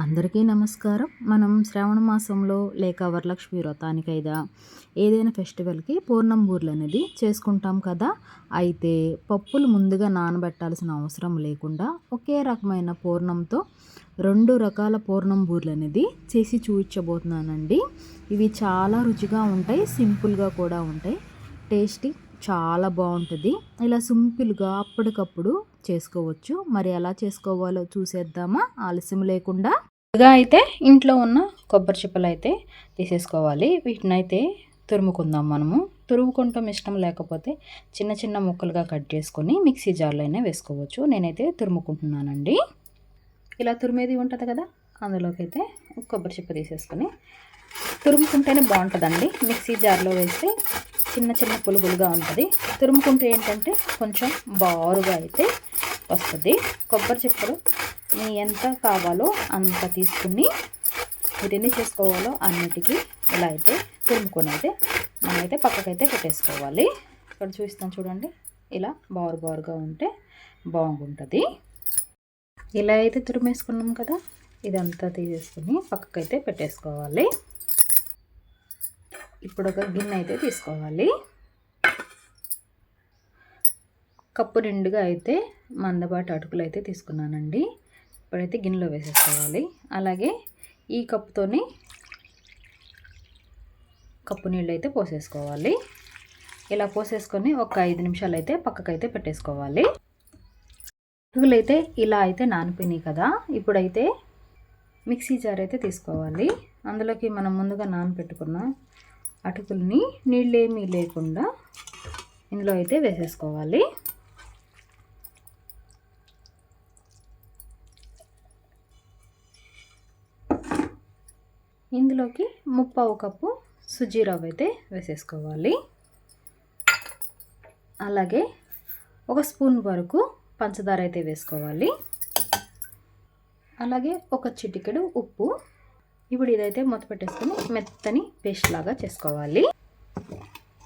అందరికీ నమస్కారం. మనం శ్రావణ మాసంలో లేక వరలక్ష్మి వ్రతానికైనా ఏదైనా ఫెస్టివల్కి పూర్ణం బూరెలు అనేది చేసుకుంటాం కదా. అయితే పప్పులు ముందుగా నానబెట్టాల్సిన అవసరం లేకుండా ఒకే రకమైన పూర్ణంతో 2 రకాల పూర్ణం బూరెలు అనేది చేసి చూపించబోతున్నానండి. ఇవి చాలా రుచిగా ఉంటాయి, సింపుల్గా కూడా ఉంటాయి, టేస్టీ చాలా బాగుంటుంది. ఇలా సింపుల్గా అప్పటికప్పుడు చేసుకోవచ్చు. మరి ఎలా చేసుకోవాలో చూసేద్దామా ఆలస్యం లేకుండా. ముందుగా అయితే ఇంట్లో ఉన్న కొబ్బరి చిప్పలు అయితే తీసేసుకోవాలి. వీటిని అయితే తురుముకుందాం. మనము తురుముకుంటాం, ఇష్టం లేకపోతే చిన్న చిన్న ముక్కలుగా కట్ చేసుకొని మిక్సీ జార్లో అయినా వేసుకోవచ్చు. నేనైతే తురుముకుంటున్నానండి. ఇలా తురిమేది ఉంటుంది కదా, అందులోకి అయితే కొబ్బరి చిప్ప తీసేసుకొని తురుముకుంటేనే బాగుంటుందండి. మిక్సీ జార్లో వేస్తే చిన్న చిన్న పులుగులుగా ఉంటుంది. తురుముకుంటే ఏంటంటే కొంచెం బారుగా అయితే వస్తుంది. కొబ్బరి చిప్పలు మీ ఎంత కావాలో అంత తీసుకుని మీరు ఎన్ని చేసుకోవాలో అన్నిటికీ ఇలా అయితే తురుముకొని అయితే మనమైతే పక్కకైతే పెట్టేసుకోవాలి. ఇక్కడ చూస్తాను చూడండి, ఇలా బారుగా ఉంటే బాగుంటుంది. ఇలా అయితే తురిమేసుకున్నాం కదా, ఇదంతా తీసేసుకుని పక్కకైతే పెట్టేసుకోవాలి. ఇప్పుడు ఒక గిన్నె అయితే తీసుకోవాలి. కప్పు నిండుగా అయితే మందపాటి అటుకులు అయితే తీసుకున్నానండి. ఇప్పుడైతే గిన్నెలో వేసేసుకోవాలి. అలాగే ఈ కప్పుతోని కప్పు నీళ్ళు అయితే పోసేసుకోవాలి. ఇలా పోసేసుకొని ఒక 5 నిమిషాలు అయితే పక్కకైతే పెట్టేసుకోవాలి. అటుకులు అయితే ఇలా అయితే నానిపోయినాయి కదా. ఇప్పుడైతే మిక్సీ జార్ అయితే తీసుకోవాలి. అందులోకి మనం ముందుగా నానబెట్టుకున్న అటుకుల్ని నీళ్ళేమీ లేకుండా ఇందులో అయితే వేసేసుకోవాలి. ఇందులోకి 1/4 కప్పు సుజీ రవ్వ అయితే వేసేసుకోవాలి. అలాగే 1 స్పూన్ వరకు పంచదార అయితే వేసుకోవాలి. అలాగే 1 చిటికెడు ఉప్పు. ఇప్పుడు ఇదైతే మూత పెట్టేసుకొని మెత్తని పేస్ట్ లాగా చేసుకోవాలి.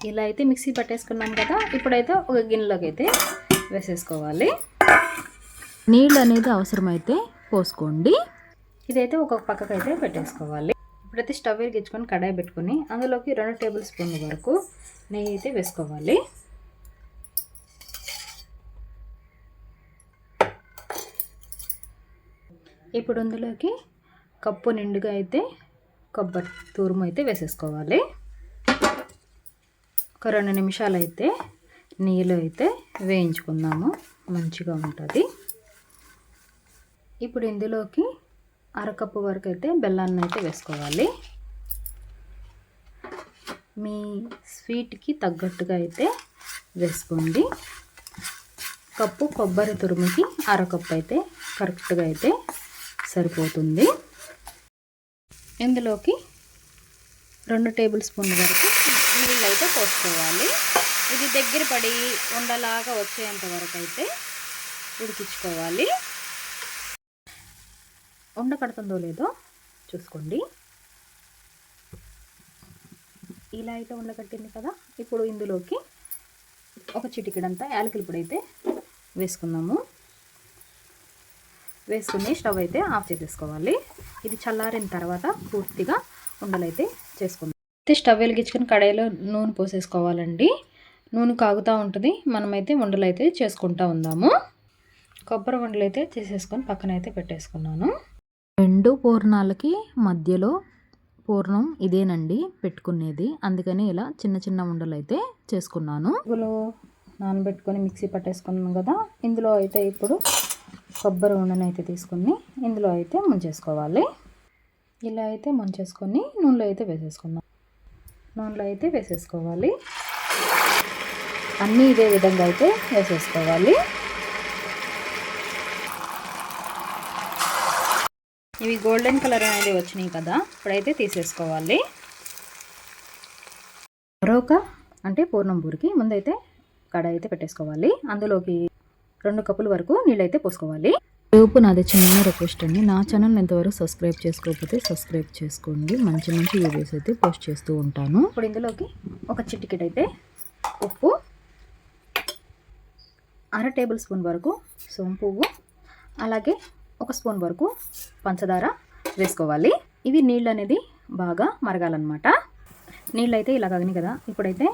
ఇలా అయితే మిక్సీ పట్టేసుకున్నాం కదా. ఇప్పుడైతే ఒక గిన్నెలోకి అయితే వేసేసుకోవాలి. నీళ్ళు అనేది అవసరమైతే పోసుకోండి. ఇదైతే ఒక పక్కకైతే పెట్టేసుకోవాలి. ఇప్పుడైతే స్టవ్ వెలిగించుకొని కడాయి పెట్టుకొని అందులోకి 2 టేబుల్ స్పూన్ల వరకు నెయ్యి అయితే వేసుకోవాలి. ఇప్పుడు అందులోకి కప్పు నిండుగా అయితే కొబ్బరి తురుము అయితే వేసేసుకోవాలి. ఒక 2 నిమిషాలు అయితే నెయ్యిలో అయితే వేయించుకుందాము, మంచిగా ఉంటుంది. ఇప్పుడు ఇందులోకి 1/2 కప్పు వరకు అయితే బెల్లాన్ని అయితే వేసుకోవాలి. మీ స్వీట్కి తగ్గట్టుగా అయితే వేసుకోండి. కప్పు కొబ్బరి తురుముకి 1/2 కప్పు అయితే కరెక్ట్గా అయితే సరిపోతుంది. ఇందులోకి 2 టేబుల్ స్పూన్ల వరకు నీళ్ళు అయితే పోసుకోవాలి. ఇది దగ్గర పడి ఉండలాగా వచ్చేంత వరకు అయితే ఉడికించుకోవాలి. ఉండకడుతుందో లేదో చూసుకోండి. ఇలా అయితే ఉండకట్టింది కదా. ఇప్పుడు ఇందులోకి 1 చిటికెడంతా యాలకుల పొడి అయితే వేసుకుందాము. వేసుకుని స్టవ్ అయితే ఆఫ్ చేసేసుకోవాలి. ఇది చల్లారిన తర్వాత పూర్తిగా ఉండలైతే చేసుకుందాం. అయితే స్టవ్ వెలిగించుకొని కడాయిలో నూనె పోసేసుకోవాలండి. నూనె కాగుతూ ఉంటుంది. మనమైతే ఉండలు అయితే చేసుకుంటూ ఉందాము. కొబ్బరి ఉండలు అయితే చేసేసుకొని పక్కన అయితే పెట్టేసుకున్నాను. 2 పూర్ణాలకి మధ్యలో పూర్ణం ఇదేనండి పెట్టుకునేది, అందుకని ఇలా చిన్న చిన్న ఉండలు అయితే చేసుకున్నాను. ఇప్పులు నానబెట్టుకొని మిక్సీ పట్టేసుకున్నాను కదా. ఇందులో అయితే ఇప్పుడు కొబ్బరి ఉండను అయితే తీసుకుని ఇందులో అయితే ముంచేసుకోవాలి. ఇలా అయితే ముంచేసుకొని నూనెలో అయితే వేసేసుకుందాం. నూనెలో అయితే వేసేసుకోవాలి. అన్నీ ఇదే విధంగా అయితే వేసేసుకోవాలి. ఇవి గోల్డెన్ కలర్ అనేది వచ్చినాయి కదా. ఇప్పుడైతే తీసేసుకోవాలి. మరొక అంటే పూర్ణం బూరికి ముందైతే కడాయి అయితే పెట్టేసుకోవాలి. అందులోకి 2 కప్పుల వరకు నీళ్ళు అయితే పోసుకోవాలి. రేపు నాది చిన్న రిక్వెస్ట్ అండి, నా ఛానల్ ఎంతవరకు సబ్స్క్రైబ్ చేసుకోకపోతే సబ్స్క్రైబ్ చేసుకోండి. మంచి మంచి వీడియోస్ అయితే పోస్ట్ చేస్తూ ఉంటాను. ఇప్పుడు ఇందులోకి 1 చిటికెట్ అయితే ఉప్పు, 1/2 టేబుల్ స్పూన్ వరకు సోంపువ్వు, అలాగే 1 స్పూన్ వరకు పంచదార వేసుకోవాలి. ఇవి నీళ్ళు అనేది బాగా మరగాలన్నమాట. నీళ్ళు అయితే ఇలా కాగినాయి కదా. ఇప్పుడైతే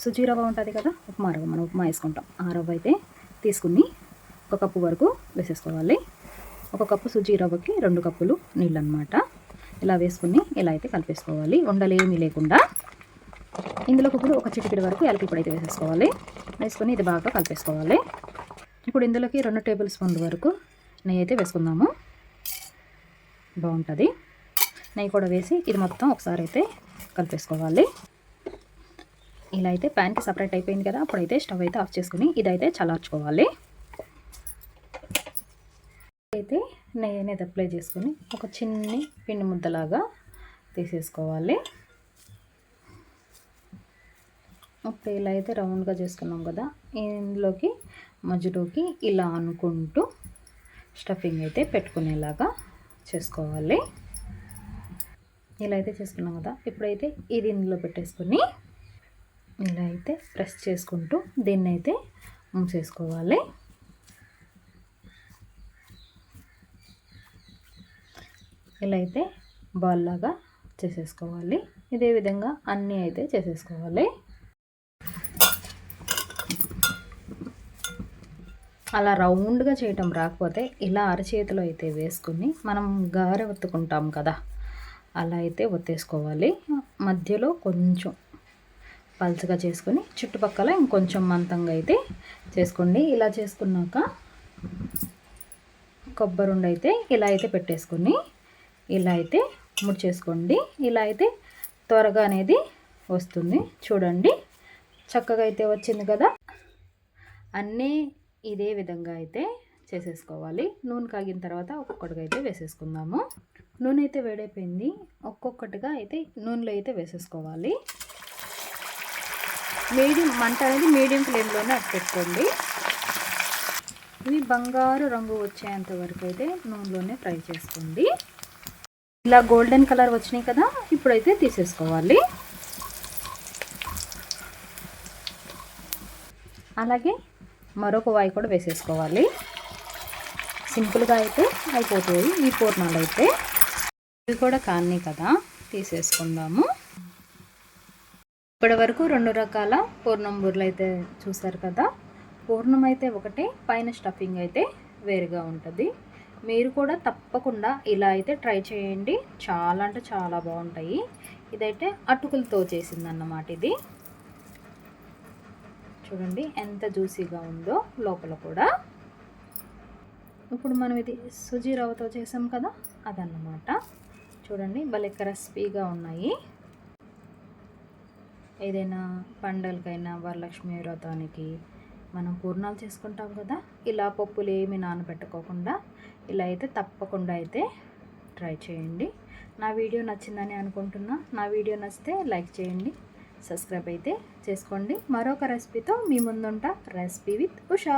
సుజీ రవ్వ ఉంటుంది కదా, ఉప్మా రవ్వ, మనం ఉప్మా వేసుకుంటాం. ఆ రవ్వ అయితే తీసుకుని 1 కప్పు వరకు వేసేసుకోవాలి. 1 కప్పు సుజీ రవ్వకి 2 కప్పులు నీళ్ళు అనమాట. ఇలా వేసుకుని ఇలా అయితే కలిపేసుకోవాలి, ఉండలేమీ లేకుండా. ఇందులోకి ఇప్పుడు 1 చిటికెడు వరకు యాలకుల పొడి అయితే వేసేసుకోవాలి. వేసుకొని ఇది బాగా కలిపేసుకోవాలి. ఇప్పుడు ఇందులోకి 2 టేబుల్ స్పూన్ల వరకు నెయ్యి అయితే వేసుకుందాము. బాగుంటుంది. నెయ్యి కూడా వేసి ఇది మొత్తం ఒకసారి అయితే కలిపేసుకోవాలి. ఇలా అయితే ప్యాన్కి సపరేట్ అయిపోయింది కదా. అప్పుడైతే స్టవ్ అయితే ఆఫ్ చేసుకుని ఇదైతే చల్లార్చుకోవాలి. అయితే నెయ్యి అనేది అప్లై చేసుకొని ఒక చిన్ని పిండి ముద్దలాగా తీసేసుకోవాలి. ఇప్పుడు ఇలా అయితే రౌండ్గా చేసుకున్నాం కదా, ఇందులోకి మధ్యలోకి ఇలా అనుకుంటూ స్టఫింగ్ అయితే పెట్టుకునేలాగా చేసుకోవాలి. ఇలా అయితే చేసుకున్నాం కదా. ఇప్పుడైతే ఇది ఇందులో పెట్టేసుకొని ఇలా అయితే ప్రెస్ చేసుకుంటూ దీన్ని అయితే మూసేసుకోవాలి. ఇలా అయితే బాల్ లాగా చేసేసుకోవాలి. ఇదే విధంగా అన్నీ అయితే చేసేసుకోవాలి. అలా రౌండ్గా చేయటం రాకపోతే ఇలా అరచేతిలో అయితే వేసుకుని మనం గారె ఒత్తుకుంటాం కదా, అలా అయితే ఒత్తేసుకోవాలి. మధ్యలో కొంచెం పల్చగా చేసుకొని చుట్టుపక్కల ఇంకొంచెం మంతంగా అయితే చేసుకోండి. ఇలా చేసుకున్నాక కొబ్బరి ఉండ అయితే ఇలా అయితే పెట్టేసుకొని ఇలా అయితే ముడిచేసుకోండి. ఇలా అయితే త్వరగా అనేది వస్తుంది. చూడండి చక్కగా అయితే వచ్చింది కదా. అన్నీ ఇదే విధంగా అయితే చేసేసుకోవాలి. నూనె కాగిన తర్వాత ఒక్కొక్కటిగా అయితే వేసేసుకుందాము. నూనె అయితే వేడైపోయింది. ఒక్కొక్కటిగా అయితే నూనెలో అయితే వేసేసుకోవాలి. మంట అనేది మీడియం ఫ్లేమ్లోనే పెట్టుకోండి. ఇవి బంగారు రంగు వచ్చేంత వరకు అయితే నూనెలోనే ఫ్రై చేసుకోండి. ఇలా గోల్డెన్ కలర్ వచ్చినాయి కదా, ఇప్పుడైతే తీసేసుకోవాలి. అలాగే మరొక వాయి కూడా వేసేసుకోవాలి. సింపుల్గా అయితే అయిపోతాయి ఈ పూర్ణాలు అయితే. ఇవి కూడా కాన్ని కదా, తీసేసుకుందాము. ఇప్పటి వరకు 2 రకాల పూర్ణం బూరెలు అయితే చూసారు కదా. పూర్ణం అయితే ఒకటే, పైన స్టఫింగ్ అయితే వేరుగా ఉంటుంది. మీరు కూడా తప్పకుండా ఇలా అయితే ట్రై చేయండి. చాలా అంటే చాలా బాగుంటాయి. ఇదైతే అటుకులతో చేసిందన్నమాట. ఇది చూడండి ఎంత జ్యూసీగా ఉందో లోపల కూడా. ఇప్పుడు మనం ఇది సుజీ రవ్వతో చేసాం కదా, అదన్నమాట. చూడండి భలే క్రిస్పీగా ఉన్నాయి. ఏదైనా పండగలకైనా వరలక్ష్మి వ్రతానికి మనం పూర్ణాలు చేసుకుంటాం కదా, ఇలా పప్పులు ఏమి నానబెట్టుకోకుండా ఇలా అయితే తప్పకుండా అయితే ట్రై చేయండి. నా వీడియో నచ్చిందని అనుకుంటున్నా. నా వీడియో నచ్చితే లైక్ చేయండి, సబ్స్క్రైబ్ అయితే చేసుకోండి. మరొక రెసిపీతో మీ ముందుంటా. Recipe with Usha.